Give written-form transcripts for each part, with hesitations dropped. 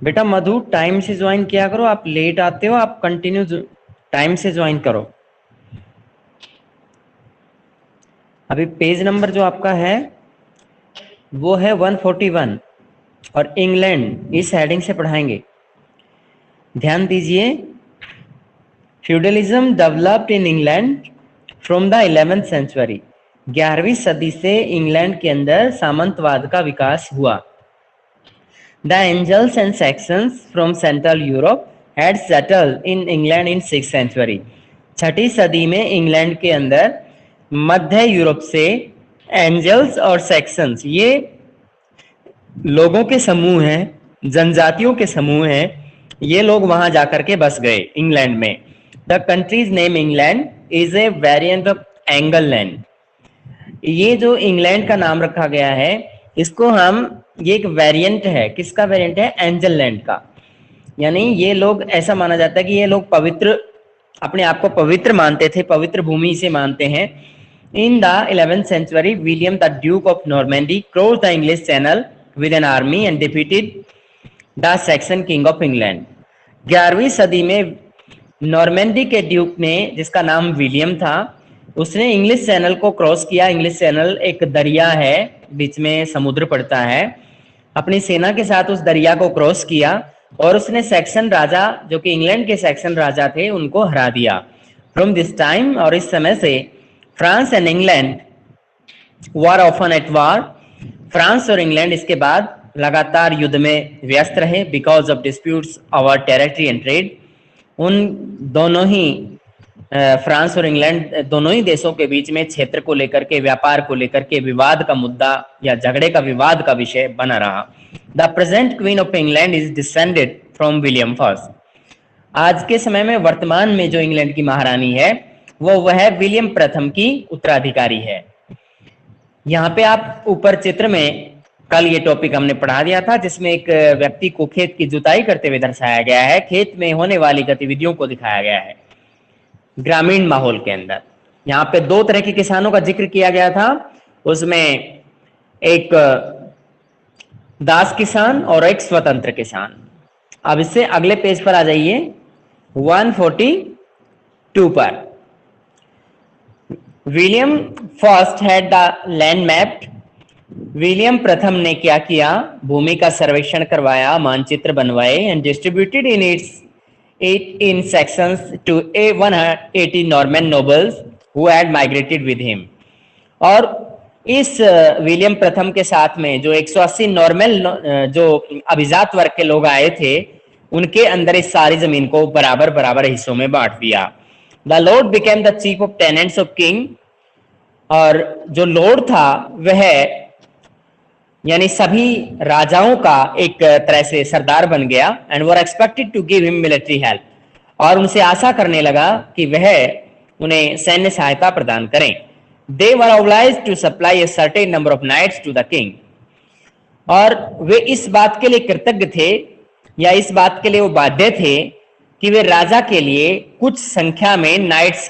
बेटा मधु टाइम से ज्वाइन किया करो, आप लेट आते हो, आप कंटिन्यू टाइम से ज्वाइन करो। अभी पेज नंबर जो आपका है वो है 141 और इंग्लैंड इस हेडिंग से पढ़ाएंगे। ध्यान दीजिए, feudalism developed in England from the 11th century. 11वीं सदी से इंग्लैंड के अंदर सामंतवाद का विकास हुआ। The Angles and Saxons from Central Europe had settled in England in 6th century। छठी सदी में इंग्लैंड के अंदर मध्य यूरोप से एंजल्स और सैक्सन्स, ये लोगों के समूह हैं, जनजातियों के समूह हैं, ये लोग वहां जाकर के बस गए इंग्लैंड में। The countries name England is a variant of angle land. ये जो इंग्लैंड का नाम रखा गया है, इसको हम, ये एक वेरिएंट है, किसका वेरिएंट है? एंजल लैंड का। यानी ये लोग, ऐसा माना जाता है कि ये लोग पवित्र, अपने आप को पवित्र मानते थे, पवित्र भूमि से मानते हैं। In the 11th century William the Duke of Normandy crossed the English Channel with an army and defeated the Saxon king of England. 11वीं सदी में नॉर्मैंडी के ड्यूक ने, जिसका नाम विलियम था, उसने इंग्लिश चैनल को क्रॉस किया। इंग्लिश चैनल एक दरिया है, बीच में समुद्र पड़ता है। अपनी सेना के साथ उस दरिया को क्रॉस किया और उसने सैक्सन राजा, जो कि इंग्लैंड के सैक्सन राजा थे, उनको हरा दिया। फ्रॉम दिस टाइम, और इस समय से, France and England were often at war. France और इंग्लैंड इसके बाद लगातार युद्ध में व्यस्त रहे, because of disputes over territory and trade. उन दोनों ही फ्रांस और इंग्लैंड दोनों ही देशों के बीच में क्षेत्र को लेकर के, व्यापार को लेकर के विवाद का मुद्दा या झगड़े का विवाद का विषय बना रहा। The present queen of England is descended from William first. आज के समय में वर्तमान में जो इंग्लैंड की महारानी है, वो वह विलियम प्रथम की उत्तराधिकारी है। यहाँ पे आप ऊपर चित्र में, कल ये टॉपिक हमने पढ़ा दिया था, जिसमें एक व्यक्ति को खेत की जुताई करते हुए दर्शाया गया है। खेत में होने वाली गतिविधियों को दिखाया गया है ग्रामीण माहौल के अंदर। यहाँ पे दो तरह के किसानों का जिक्र किया गया था, उसमें एक दास किसान और एक स्वतंत्र किसान। अब इससे अगले पेज पर आ जाइए, 142 पर। William first had the land mapped. William प्रथम ने क्या किया? भूमि का सर्वेक्षण करवाया, मानचित्र बनवाए, and distributed in its in sections to 180 Norman nobles who had migrated with him। और इस विलियम प्रथम के साथ में जो 180 नॉर्मन जो अभिजात वर्ग के लोग आए थे, उनके अंदर इस सारी जमीन को बराबर बराबर हिस्सों में बांट दिया। The Lord became the chief of tenants of king. और जो लॉर्ड था वह, यानी सभी राजाओं का एक तरह से सरदार बन गया। And were expected to give him military help. और उनसे आशा करने लगा कि वह उन्हें सैन्य सहायता प्रदान करें। They were obliged to supply a certain number of knights to the king. और वे इस बात के लिए कृतज्ञ थे, या इस बात के लिए वो बाध्य थे कि वे राजा के लिए कुछ संख्या में नाइट्स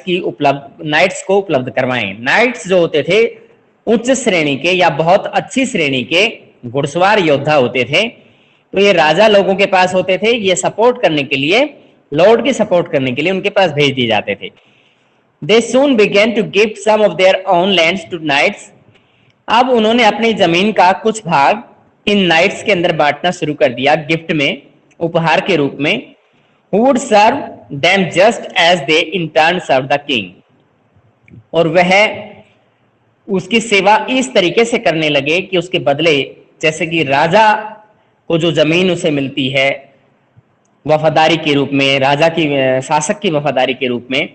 को उपलब्ध करवाएं। नाइट्स जो होते थे, उच्च श्रेणी के या बहुत अच्छी श्रेणी के घुड़सवार योद्धा होते थे। तो ये राजा लोगों के पास होते थे, ये सपोर्ट करने के लिए, लॉर्ड की सपोर्ट करने के लिए उनके पास भेज दिए जाते थे। They soon began to give some of their own lands to knights. अब उन्होंने अपनी जमीन का कुछ भाग इन नाइट्स के अंदर बांटना शुरू कर दिया, गिफ्ट में, उपहार के रूप में। Who would serve them just as they in turn serve the king. और वह उसकी सेवा इस तरीके से करने लगे कि उसके बदले, जैसे कि राजा को जो जमीन उसे मिलती है वफादारी के रूप में, राजा की, शासक की वफादारी के रूप में,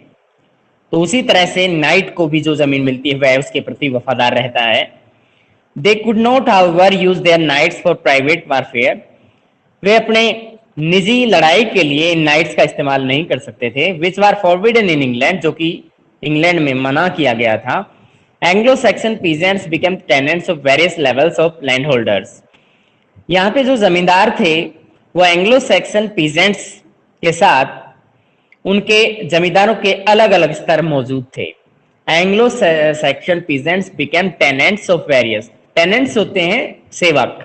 तो उसी तरह से नाइट को भी जो जमीन मिलती है वह उसके प्रति वफादार रहता है। They could not however use their knights for private warfare. वे अपने निजी लड़ाई के लिए इन नाइट्स का इस्तेमाल नहीं कर सकते थे। विच वार फॉरबिडन इन इंग्लैंड, जो कि इंग्लैंड में मना किया गया था। Anglo-Saxon peasants became tenants of various levels of land holders. यहाँ पे जो जमींदार थे वो एंग्लो-सैक्सन पीजेंट्स के साथ उनके जमींदारों के अलग अलग स्तर मौजूद थे। Anglo-Saxon peasants became tenants of various. Tenants होते हैं सेवक,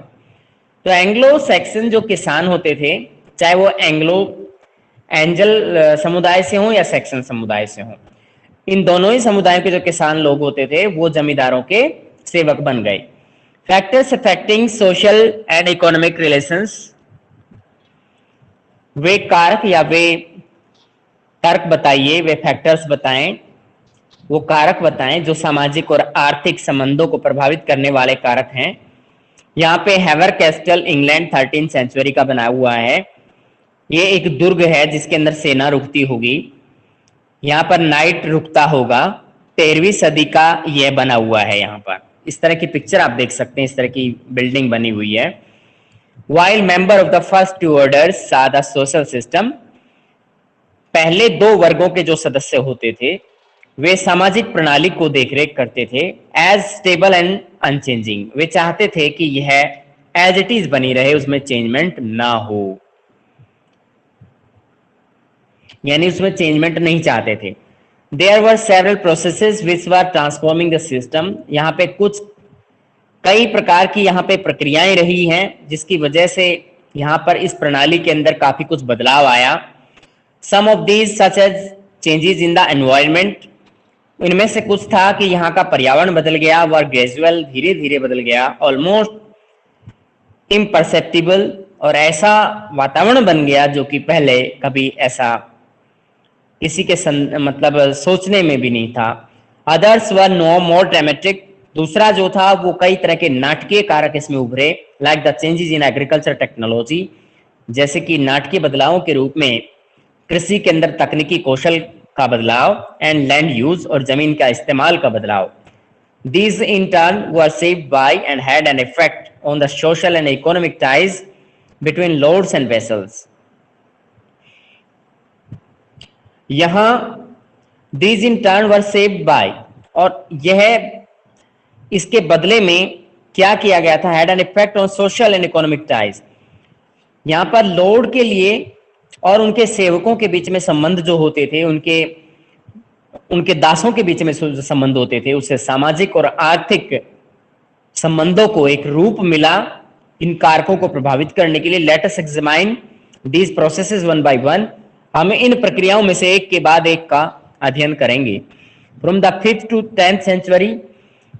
तो एंग्लो सैक्सन जो किसान होते थे, चाहे वो एंग्लो एंजल समुदाय से हो या सैक्सन समुदाय से हो, इन दोनों ही समुदायों के जो किसान लोग होते थे वो जमींदारों के सेवक बन गए। Factors affecting social and economic relations, वे कारक या वे तर्क बताइए, वे फैक्टर्स बताएं, वो कारक बताएं जो सामाजिक और आर्थिक संबंधों को प्रभावित करने वाले कारक हैं। यहाँ पे हैवर कैस्टल इंग्लैंड 13वीं सेंचुरी का बना हुआ है। ये एक दुर्ग है जिसके अंदर सेना रुकती होगी। यहाँ पर नाइट रुकता होगा। 13वीं सदी का यह बना हुआ है। यहाँ पर इस तरह की पिक्चर आप देख सकते हैं, इस तरह की बिल्डिंग बनी हुई है। While member of the first two orders are the social system, पहले दो वर्गों के जो सदस्य होते थे वे सामाजिक प्रणाली को देखरेख करते थे। एज स्टेबल एंड अनचेंजिंग, वे चाहते थे कि यह एज इट इज बनी रहे, उसमें चेंजमेंट ना हो, यानी उसमें चेंजमेंट नहीं चाहते थे। There were several processes which were transforming the system, यहाँ पे कुछ कई प्रकार की यहाँ पे प्रक्रियाएं रही हैं जिसकी वजह से यहाँ पर इस प्रणाली के अंदर काफी कुछ बदलाव आया। Some of these such as changes in the environment, इनमें से कुछ था कि यहाँ का पर्यावरण बदल गया, वर ग्रेजुअल, धीरे धीरे बदल गया, ऑलमोस्ट इम्परसेप्टिबल, और ऐसा वातावरण बन गया जो कि पहले कभी ऐसा किसी के मतलब सोचने में भी नहीं था। Others were no more dramatic, दूसरा जो था वो कई तरह के नाटकीय कारक इसमें उभरे, like the changes in agriculture technology, जैसे कि नाटकीय बदलावों के रूप में कृषि के अंदर तकनीकी कौशल का बदलाव, एंड लैंड यूज, और जमीन का इस्तेमाल का बदलाव। These in turn were shaped by and had an effect on the social and economic ties between lords and vassals. यहां these in turn were shaped by, और यह इसके बदले में क्या किया गया था, had an effect on social and economic ties. यहां पर लॉर्ड के लिए और उनके सेवकों के बीच में संबंध जो होते थे, उनके दासों के बीच में जो संबंध होते थे, उससे सामाजिक और आर्थिक संबंधों को एक रूप मिला इन कारकों को प्रभावित करने के लिए। Let us examine these processes one by one, हम इन प्रक्रियाओं में से एक के बाद एक का अध्ययन करेंगे। From the 5th to 10th century,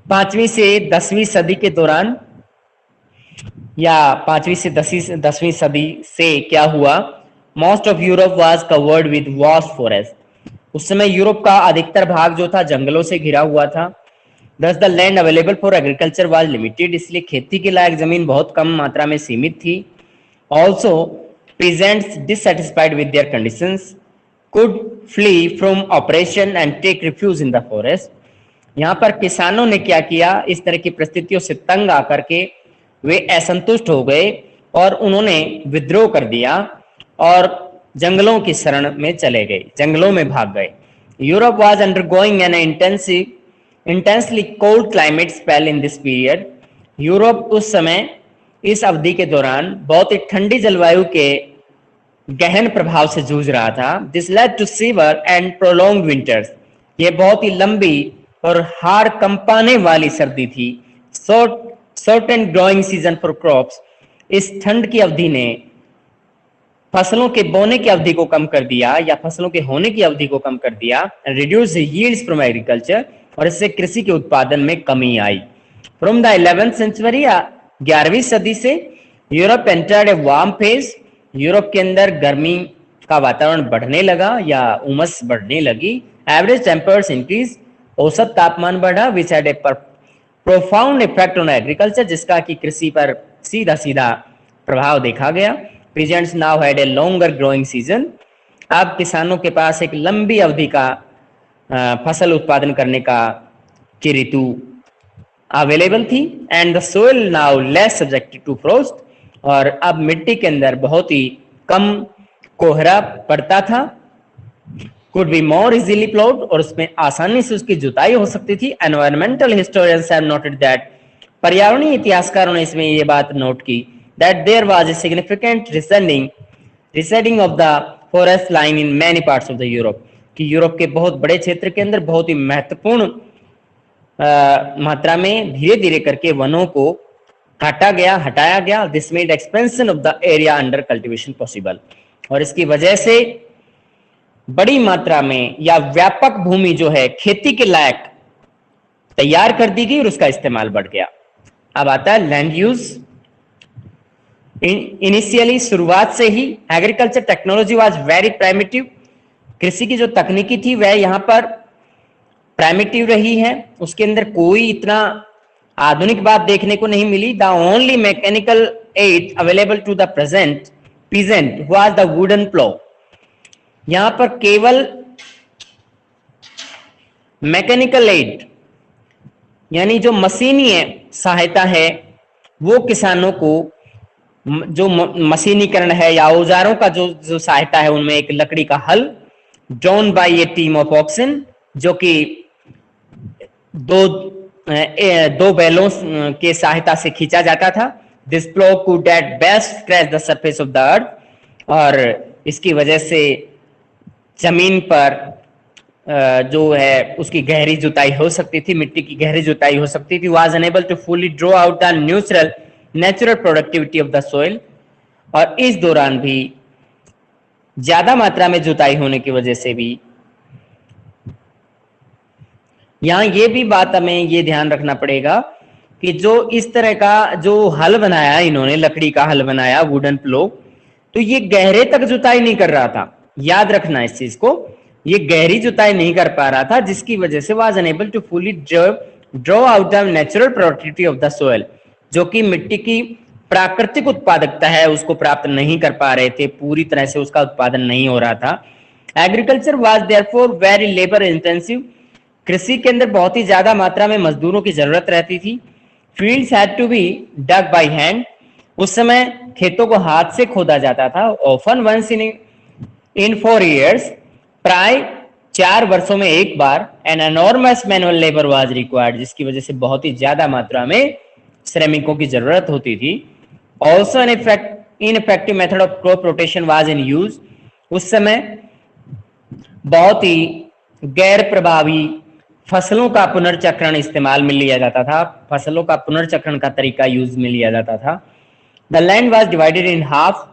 5वीं से 10वीं सदी के दौरान, या 5वीं से 10वीं सदी से क्या हुआ, most of Europe was covered with vast forest, उस समय यूरोप का अधिकतर भाग जो था जंगलों से घिरा हुआ था। दस the land available for agriculture was limited, इसलिए खेती के लायक जमीन बहुत कम मात्रा में सीमित थी। Also peasants dissatisfied with their conditions could flee from oppression and take refuge in the forest. यहाँ पर किसानों ने क्या किया, इस तरह की परिस्थितियों से तंग आकर के वे असंतुष्ट हो गए और उन्होंने विद्रोह कर दिया और जंगलों की शरण में चले गए, जंगलों में भाग गए। Europe was undergoing an intensely cold climate spell in this period, Europe उस समय इस अवधि के दौरान बहुत ही ठंडी जलवायु के गहन प्रभाव से जूझ रहा था। This led to severe and prolonged winters, ये बहुत ही लंबी और हाड़ कंपाने वाली सर्दी थी। Short and growing season for crops, इस ठंड की अवधि ने फसलों के बोने की अवधि को कम कर दिया या फसलों के होने की अवधि को कम कर दिया। रिड्यूस यील्ड्स फ्रॉम एग्रीकल्चर, और इससे कृषि के उत्पादन में कमी आई। फ्रॉम द 11th सेंचुरी, 11वीं सदी से Europe entered a warm phase, Europe के अंदर गर्मी का वातावरण बढ़ने लगा या उमस बढ़ने लगी। एवरेज टेम्परेचर इंक्रीज, औसत तापमान बढ़ा, which had a profound effect on agriculture, जिसका कि कृषि पर सीधा सीधा प्रभाव देखा गया। Peasants now had a longer growing season, अब किसानों के पास एक लंबी अवधि का फसल उत्पादन करने का की ऋतु अवेलेबल थी। And the soil now less subjected to frost, और अब मिट्टी के अंदर बहुत ही कम कोहरा पड़ता था। Could be more easily ploughed, और उसमें आसानी से उसकी जुताई हो सकती थी। Environmental historians have noted that, पर्यावरणीय इतिहासकारों ने इसमें ये बात नोट की, that there was a significant receding of the forest line in many parts of the Europe, कि यूरोप के बहुत बड़े क्षेत्र के अंदर बहुत ही महत्वपूर्ण मात्रा में धीरे धीरे करके वनों को हटाया गया। This made expansion of the area under cultivation possible, और इसकी वजह से बड़ी मात्रा में या व्यापक भूमि जो है खेती के लायक तैयार कर दी गई और उसका इस्तेमाल बढ़ गया। अब आता है लैंड यूज। इनिशियली शुरुआत से ही agriculture technology was very primitive. कृषि की जो तकनीकी थी वह यहां पर प्राइमिटिव रही है, उसके अंदर कोई इतना आधुनिक बात देखने को नहीं मिली। The only mechanical aid available to the present peasant was the wooden plough. यहां पर केवल मैकेनिकल एड यानी जो मशीनी सहायता है वो किसानों को, जो मशीनीकरण है या औजारों का जो सहायता है, उनमें एक लकड़ी का हल drawn by a team of oxen, जो कि दो बैलों के सहायता से खींचा जाता था। This plough could at best scratch the surface of the earth, और इसकी वजह से जमीन पर जो है उसकी गहरी जुताई हो सकती थी, मिट्टी की गहरी जुताई हो सकती थी। Was unable to fully draw out the natural productivity of the soil, और इस दौरान भी ज्यादा मात्रा में जुताई होने की वजह से भी यहां ये भी बात हमें ये ध्यान रखना पड़ेगा कि जो इस तरह का जो हल बनाया इन्होंने, लकड़ी का हल बनाया वुडन प्लो, तो ये गहरे तक जुताई नहीं कर रहा था। याद रखना इस चीज को, ये गहरी जुताई नहीं कर पा रहा था, जिसकी वजह से was unable to fully draw out the natural productivity of the soil, जो कि मिट्टी की प्राकृतिक उत्पादकता है उसको प्राप्त नहीं कर पा रहे थे, पूरी तरह से उसका उत्पादन नहीं हो रहा था। Agriculture was therefore very labour intensive. कृषि के अंदर बहुत ही ज्यादा मात्रा में मजदूरों की जरूरत रहती थी। Fields had to be dug by hand. उस समय खेतों को हाथ से खोदा जाता था। ऑफन वंस इन 4 years, प्राय 4 वर्षों में एक बार। An enormous manual labour was required, जिसकी वजह से बहुत ही ज्यादा मात्रा में श्रमिकों की जरूरत होती थी। Also an ineffective method of crop rotation was in use. उस समय बहुत ही गैर प्रभावी फसलों का पुनर्चक्रण इस्तेमाल में लिया जाता था, फसलों का पुनर्चक्रण का तरीका यूज में लिया जाता था। The land was divided in half.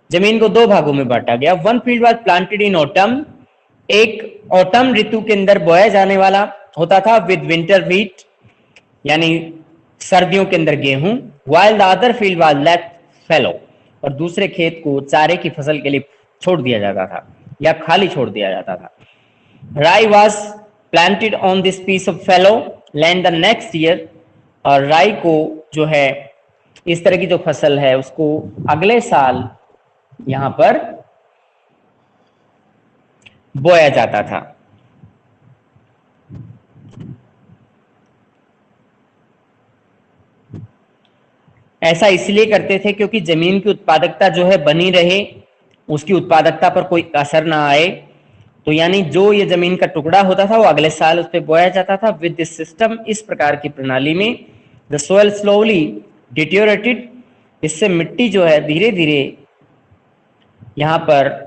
जमीन को 2 भागों में बांटा गया। One field was planted in autumn. एक ऑटम ऋतु के अंदर बोया जाने वाला होता था विद विंटर व्हीट, यानी सर्दियों के अंदर गेहूं। While the other field was left fallow, और दूसरे खेत को चारे की फसल के लिए छोड़ दिया जाता था या खाली छोड़ दिया जाता था। Rye was planted on this piece of fallow land the next year, और राई को जो है इस तरह की जो फसल है उसको अगले साल यहां पर बोया जाता था। ऐसा इसलिए करते थे क्योंकि जमीन की उत्पादकता जो है बनी रहे, उसकी उत्पादकता पर कोई असर ना आए। तो यानी जो ये जमीन का टुकड़ा होता था वो अगले साल उस पर बोया जाता था। विद दिस सिस्टम, इस प्रकार की प्रणाली में, द सोइल स्लोली डिटेरियोरेटेड, इससे मिट्टी जो है धीरे धीरे यहां पर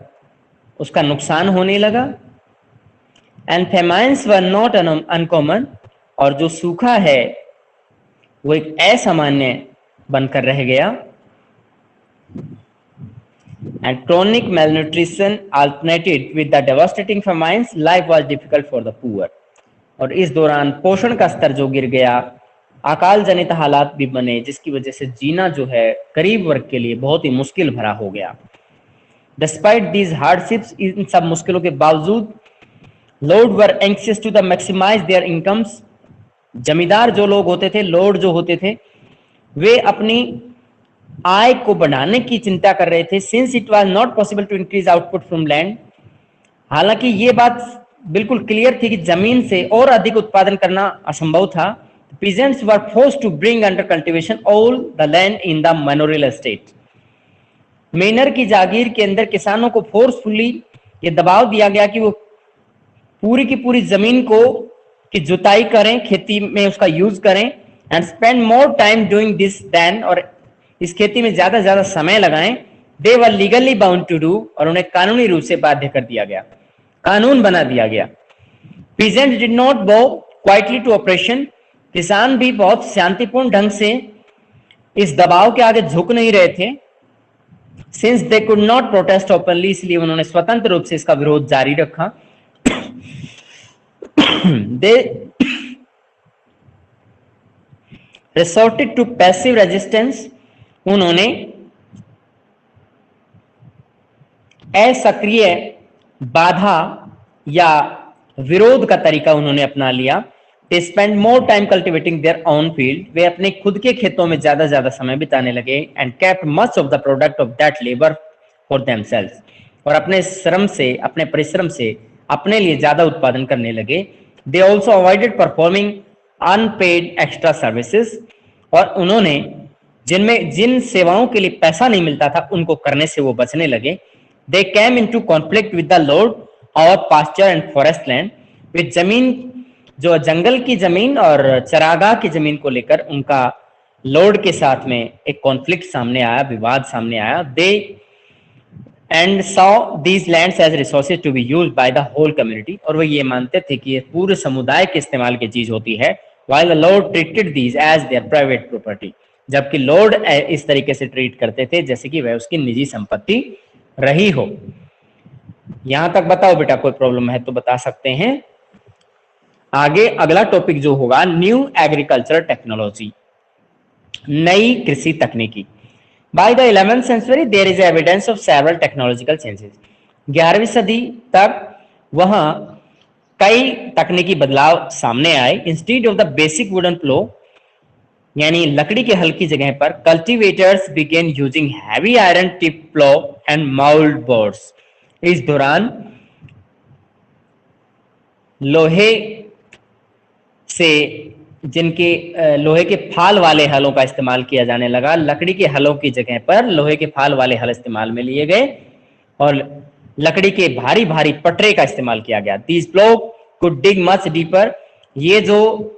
उसका नुकसान होने लगा। एंड फेमाइन्स वर नॉट अनकॉमन, और जो सूखा है वो एक असामान्य बनकर रह गया। And chronic malnutrition alternated with the devastating famines, life was difficult for the poor। और इस दौरान पोषण का स्तर जो गिर गया, अकाल जनित हालात भी बने, जिसकी वजह से जीना जो है गरीब वर्ग के लिए बहुत ही मुश्किल भरा हो गया। Despite these hardships, इन सब मुश्किलों के बावजूद, lord were anxious to the maximize their incomes. जमींदार जो लोग होते थे, लॉर्ड जो होते थे, वे अपनी आय को बढ़ाने की चिंता कर रहे थे। Since it was not possible to increase output from land, हालांकि ये बात बिल्कुल क्लियर थी कि जमीन से और अधिक उत्पादन करना असंभव था। Peasants were forced to bring under cultivation all the land in the manorial estate. Manor की जागीर के अंदर किसानों को फोर्सफुली ये दबाव दिया गया कि वो पूरी की पूरी जमीन को की जुताई करें, खेती में उसका यूज करें। And spend more time doing this then, और इस खेती में ज्यादा से ज्यादा समय लगाएं। They were legally bound to do, और उन्हें कानूनी रूप से बाध्य कर दिया गया, कानून बना दिया गया। Peasant did not go quietly to operation. किसान भी बहुत शांतिपूर्ण ढंग से इस दबाव के आगे झुक नहीं रहे थे। Since they could not protest openly, इसलिए उन्होंने स्वतंत्र रूप से इसका विरोध जारी रखा। दे रिसोर्टेड टू पैसिव रेजिस्टेंस, उन्होंने असक्रिय बाधा या विरोध का तरीका उन्होंने अपना लिया। They spend more time cultivating their own field, वे अपने खुद के खेतों में ज्यादा समय बिताने लगे। And kept much of the product of that labour for themselves, और अपने श्रम से, अपने परिश्रम से अपने लिए ज्यादा उत्पादन करने लगे। They also avoided performing unpaid extra services, और उन्होंने जिन सेवाओं के लिए पैसा नहीं मिलता था उनको करने से वो बचने लगे। They came into conflict with the lord of pasture and forest land, with जमीन, जो जंगल की जमीन और चरागाह की जमीन को लेकर उनका लॉर्ड के साथ में एक कॉन्फ्लिक्ट सामने आया, विवाद सामने आया। They and saw these lands as resources to be used by the whole community, और वो ये मानते थे कि ये पूरे समुदाय के इस्तेमाल की चीज होती है। While the lord treated these as their private property, जबकि लॉर्ड इस तरीके से ट्रीट करते थे जैसे कि वह उसकी निजी संपत्ति रही हो। यहां तक बताओ बेटा, कोई प्रॉब्लम है तो बता सकते हैं। आगे अगला टॉपिक जो होगा, न्यू एग्रीकल्चर टेक्नोलॉजी, नई कृषि तकनीकी। By the 11th century there is evidence of several technological changes. 11वीं सदी तक वहां कई तकनीकी बदलाव सामने आए। Instead of the basic wooden plough, यानी लकड़ी के हल की जगह पर cultivators began using heavy iron tip plough and mould boards. इस दौरान लोहे से, जिनके लोहे के फाल वाले हलों का इस्तेमाल किया जाने लगा। लकड़ी के हलों की जगह पर लोहे के फाल वाले हल इस्तेमाल में लिए गए और लकड़ी के भारी भारी पटरे का इस्तेमाल किया गया। These plough could dig much deeper, ये जो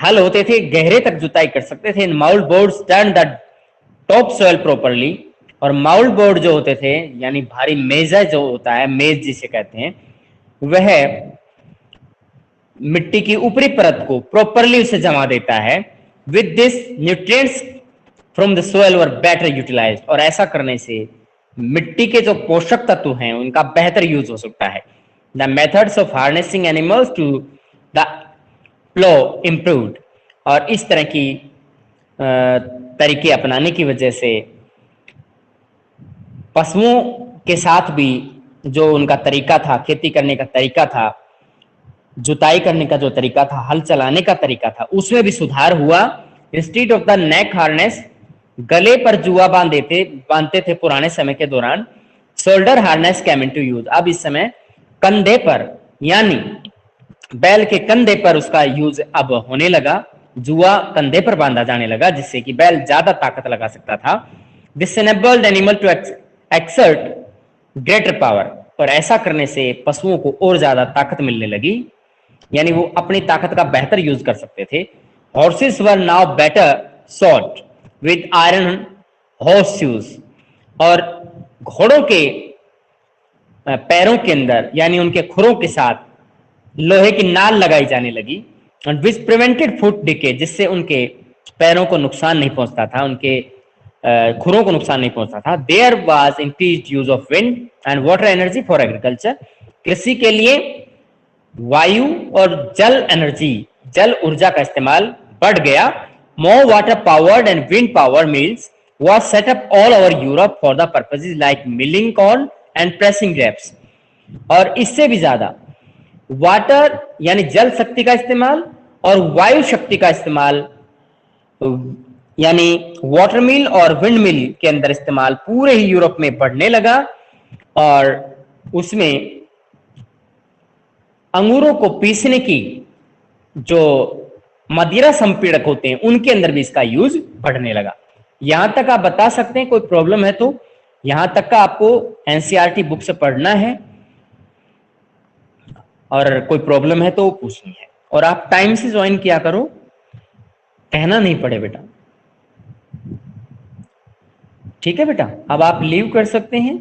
हल होते थे गहरे तक जुताई कर सकते थे। Mould boards turn the top soil properly, और माउल्ड बोर्ड जो होते थे, यानी भारी मेजा जो होता है, मेज जिसे कहते हैं, वह मिट्टी की ऊपरी परत को प्रॉपरली उसे जमा देता है। With this nutrients from the soil were better utilized, और ऐसा करने से मिट्टी के जो पोषक तत्व हैं उनका बेहतर यूज हो सकता है। The methods of harnessing animals to the plough improved, और इस तरह की तरीके अपनाने की वजह से पशुओं के साथ भी जो उनका तरीका था, खेती करने का तरीका था, जुताई करने का जो तरीका था, हल चलाने का तरीका था, उसमें भी सुधार हुआ। Instead of the neck harness, गले पर जुआ बांधते थे पुराने समय के दौरान। Shoulder harness came into use, अब इस समय कंधे पर, यानी बैल के कंधे पर उसका यूज अब होने लगा। जुआ कंधे पर बांधा जाने लगा जिससे कि बैल ज्यादा ताकत लगा सकता था। This enabled animal to exert greater power, और ऐसा करने से पशुओं को और ज्यादा ताकत मिलने लगी, यानी वो अपनी ताकत का बेहतर यूज कर सकते थे। Horses were now better shot with iron horse shoes, और घोड़ों के पैरों के अंदर, यानी उनके खुरों के साथ लोहे की नाल लगाई जाने लगी। And which prevented foot decay, जिससे उनके पैरों को नुकसान नहीं पहुंचता था, उनके खुरों को नुकसान नहीं पहुंचता था। There was increased use of wind and water energy for agriculture, कृषि के लिए वायु और जल एनर्जी, जल ऊर्जा का इस्तेमाल बढ़ गया। More water powered and wind power mills was set up all over Europe for the purposes like milling corn and pressing grapes, और इससे भी ज्यादा वाटर यानी जल शक्ति का इस्तेमाल और वायु शक्ति का इस्तेमाल, यानी वाटर मिल और विंड मिल के अंदर इस्तेमाल पूरे ही यूरोप में बढ़ने लगा, और उसमें अंगूरों को पीसने की जो मदिरा संपीड़क होते हैं उनके अंदर भी इसका यूज बढ़ने लगा। यहां तक आप बता सकते हैं, कोई प्रॉब्लम है तो यहां तक का आपको एनसीईआरटी बुक से पढ़ना है, और कोई प्रॉब्लम है तो वो पूछनी है। और आप टाइम से ज्वाइन किया करो, कहना नहीं पड़े बेटा, ठीक है बेटा। अब आप लीव कर सकते हैं।